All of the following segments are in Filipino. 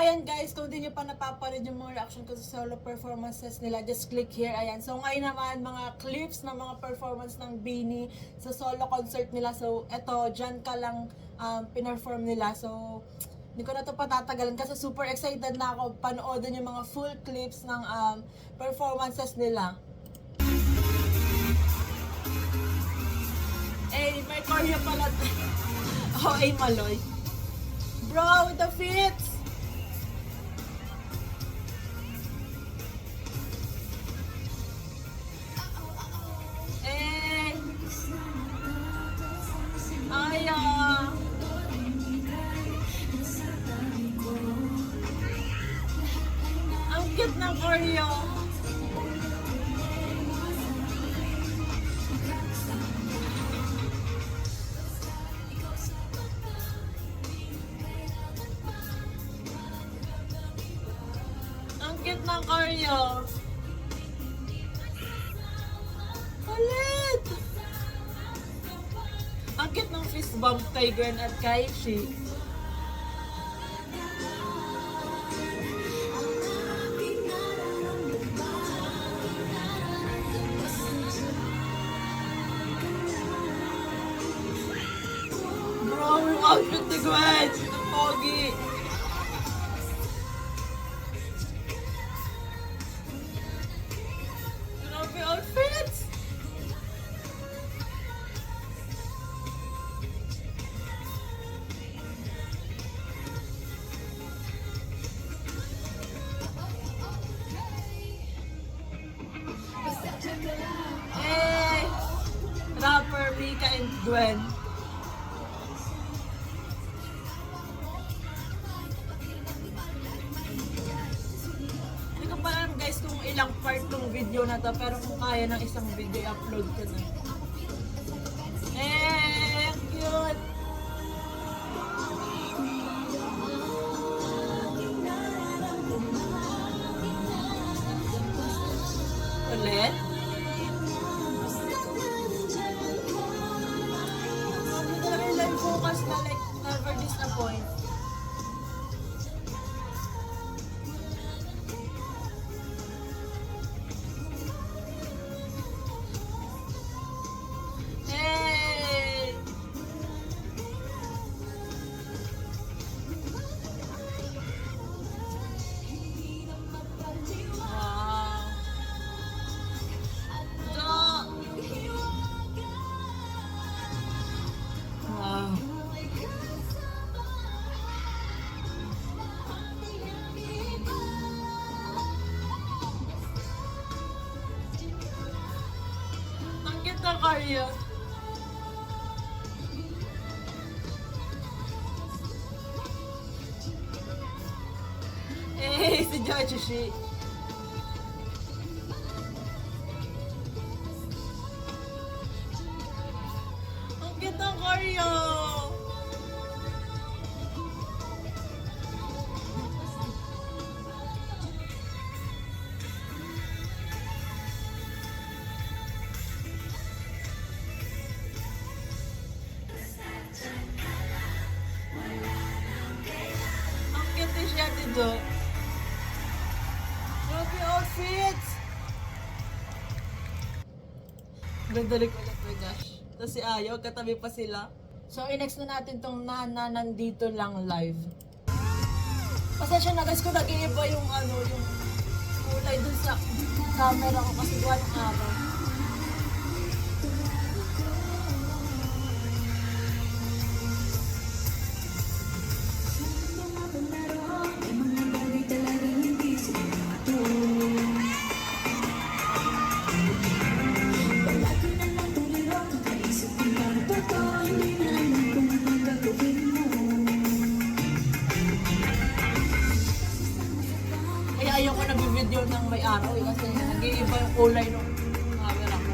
ayan guys, kung di nyo pa napapanood yung mga reaction ko sa solo performances nila, just click here. Ayan. So ngayon naman, mga clips ng mga performance ng BINI sa solo concert nila. So eto, dyan ka lang pinerform nila. So hindi ko na to patatagalan kasi super excited na ako panoodin yung mga full clips ng performances nila. Eh, may choreo pala. Oh, ay Maloy. Bro, the fits! Eh! Ay, ang cute ng choreo. Ang cute ng choreo. Ulit! Ang cute ng fist bump kay Gwen at kay Shi. Bro, yung outfit ni Gwen! Ang pogi! Grabe outfits! Hey! Rapper Mika and Gwen. Hindi ko pa alam guys kung ilang part ng video na to, pero kung kaya ng isang video i-upload ko na. Eh, cute! Ulit? Sabi talaga yung focus na like never disappoint. Hey! Wow! Wow. Ang cute ng choreo. Eh, si Jojoshi. Ang cute ng choreo. Ang cute siya dito. Grabe outfits! Ganda-rig ulit, my gosh. Tapos si Ayo, katabi pa sila. So, i-next na natin tong Nana Nandito Lang live. Pasensya na guys kung nag-iiba yung yung kulay dun sa camera ko kasi gawa ng araw. Kaya ayoko nag-video ng may araw kasi nag-iiba yung kulay ng camera ko.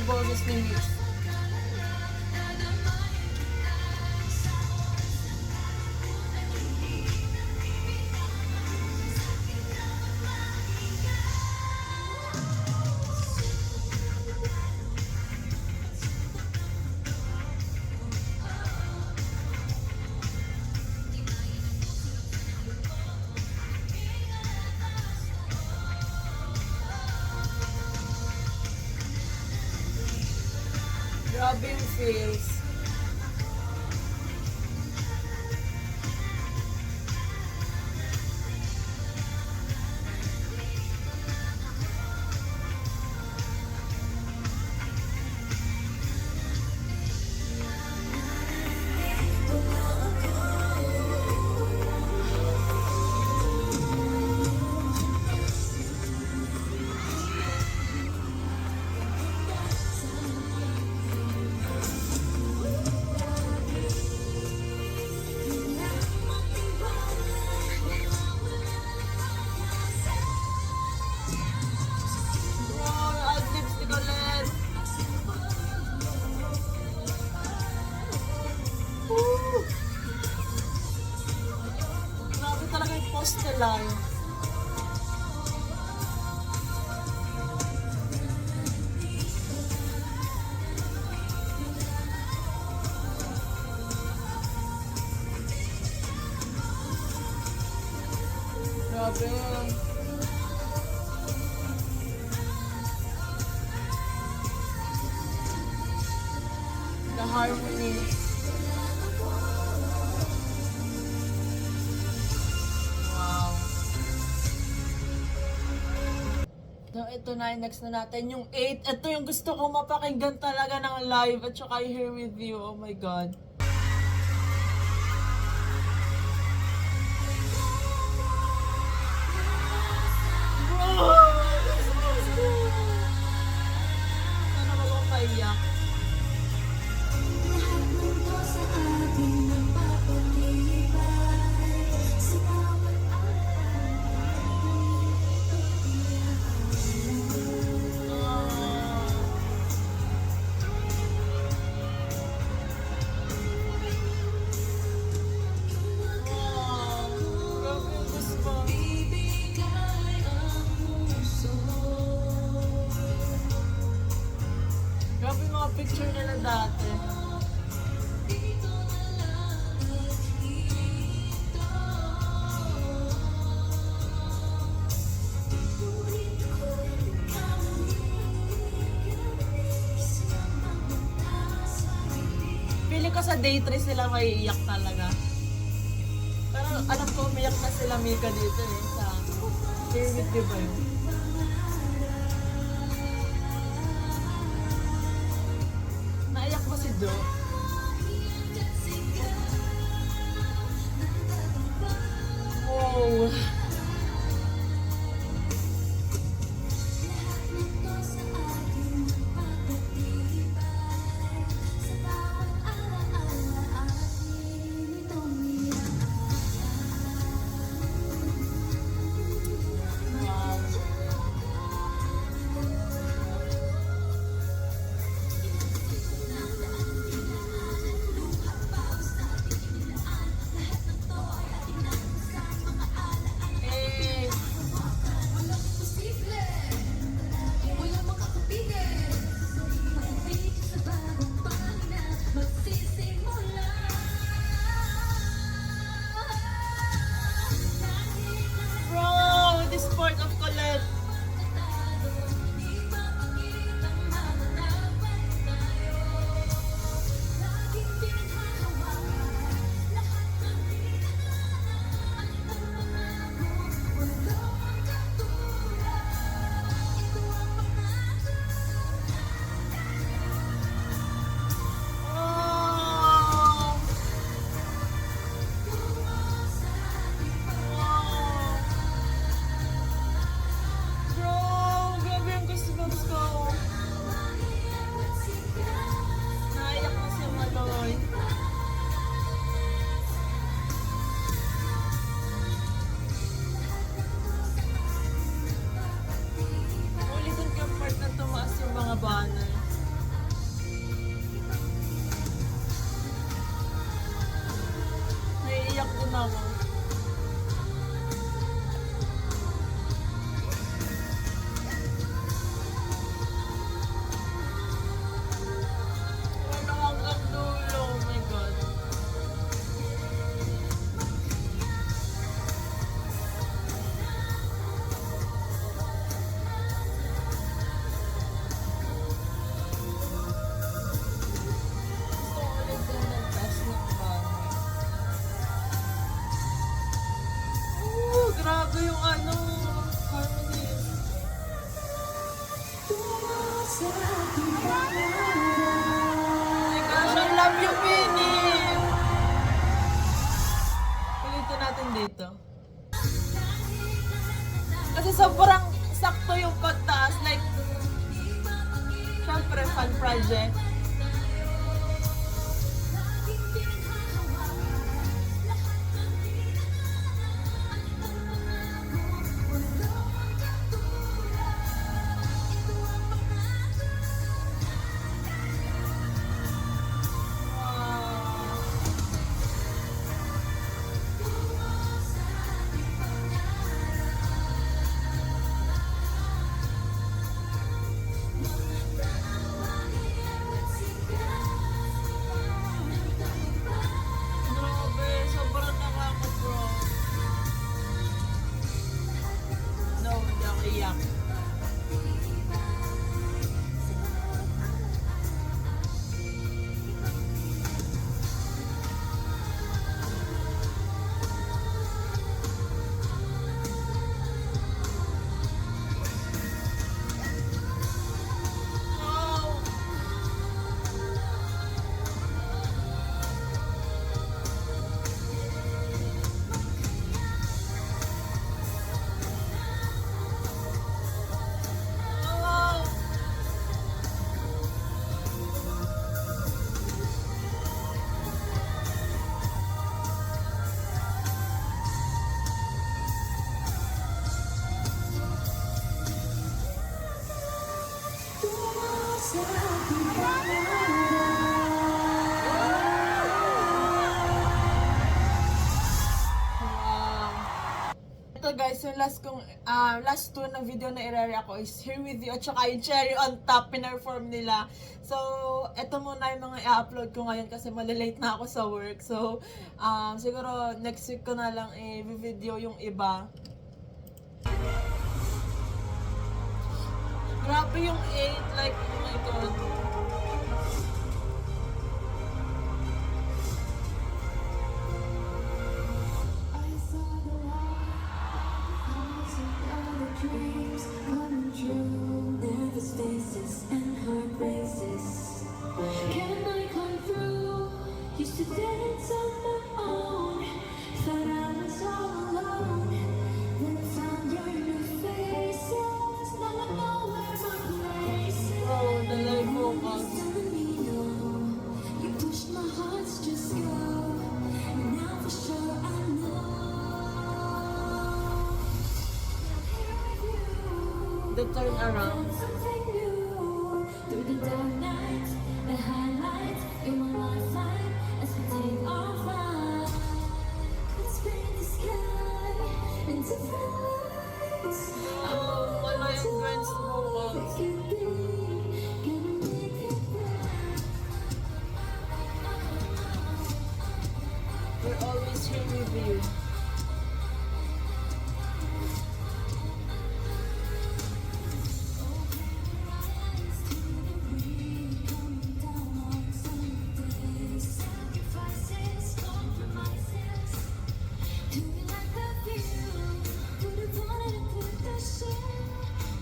boses ni Miss. Grabe yung feels. Grabe talaga yung post nila. Grabe. The harmony. Ito na, next na natin yung 8. Ito yung gusto ko mapakinggan talaga ng live at saka Here With You. Oh my God. Bro! Sana wag akong maiyak. Grabe yung mga picture nila dati. Feeling ko sa day 3 sila maiiyak talaga. Pero alam ko umiyak na sila Mika dito eh. Sa Here With You ba yun? Naiyak ba si Jo? Oh. na ako. Wala hanggang dulo. Oh my God. Gusto ko ulit din ng test ng bahay. Grabe yung ano, harmony. Oh my gosh, I love you, Penny! Ulitin natin dito. Kasi sobrang sakto yung pagtaas. Like, syempre, fun project. Grabe, sobrang nakakot, bro. No, hindi ako iyak. Wow! Wow! Wow. Ito guys, yung last two na video na i-react ko is Here With You at saka yung Cherry on Top, pinerform nila. So, ito muna yung mga i-upload ko ngayon kasi malilate na ako sa work. So, siguro next week ko na lang i-video yung iba. Grabe yung 8, like, oh my God. Dreams coming true, nervous faces and heart races. Can I come through? Used to dance on my own, thought I was all alone. Then I found your new faces. Now I know where my place is. Oh, the live vocals. Telling me no, you pushed my heart's just go. And now for sure I know. The turn around. Something new through the dark night, the highlights in my lifeline as we take our flight. Let's bring the sky into flight. Oh, wala yung Gwen's vocals. Can be, gonna make it right. We're always here with you. Sacrifices, compromises. Do you like the view? Would've wanted to put the shit,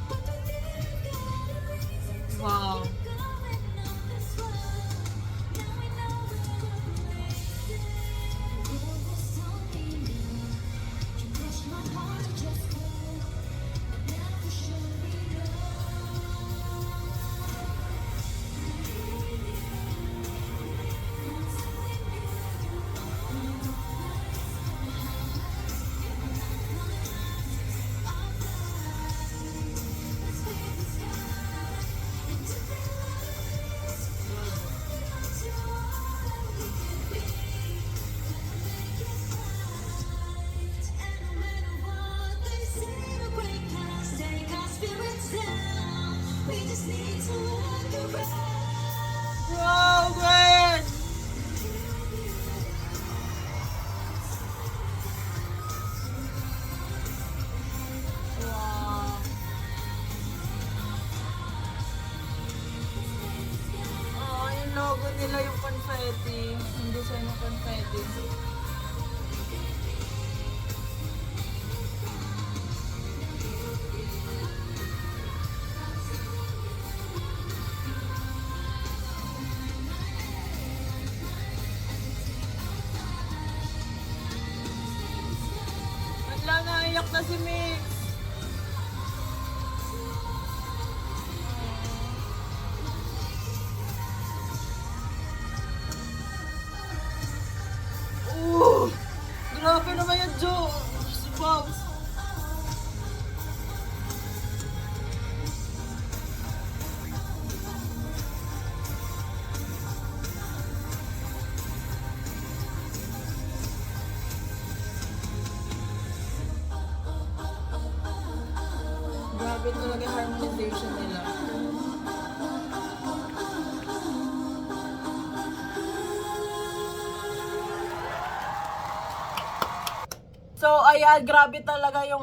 but we didn't get away. nila yung confetti. Yung design ng confetti. Wala, naiyak na si Mix. Grabe naman yan, Joe. Si Bobs. Grabe talaga yung harmonization nila. So, ayan, grabe talaga yung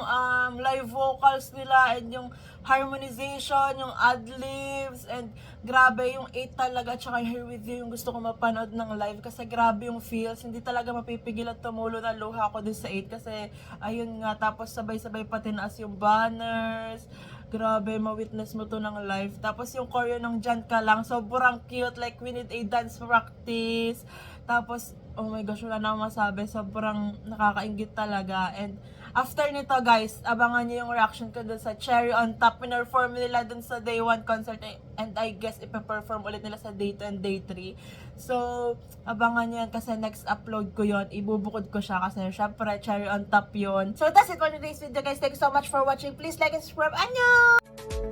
live vocals nila and yung harmonization, yung ad-libs, and grabe yung 8 talaga, tsaka yung Here With You, yung gusto ko mapanood ng live kasi grabe yung feels, hindi talaga mapipigil at tumulo na luha ko dun sa 8 kasi ayun nga, tapos sabay-sabay pa tinaas yung banners, grabe, ma-witness mo to ng live. Tapos yung choreo ng Diyan Ka Lang, sobrang cute, like we need a dance practice. Tapos, oh my gosh, wala na akong masabi. Sobrang nakakaingit talaga. And after nito, guys, abangan niyo yung reaction ko dun sa Cherry on Top. Pinerform nila dun sa Day 1 concert. And I guess ipaperform ulit nila sa Day 2 and Day 3. So, abangan niyo yan kasi next upload ko yon, ibubukod ko siya kasi syempre Cherry on Top yon. So, that's it for today's video, guys. Thank you so much for watching. Please like and subscribe. Annyeong!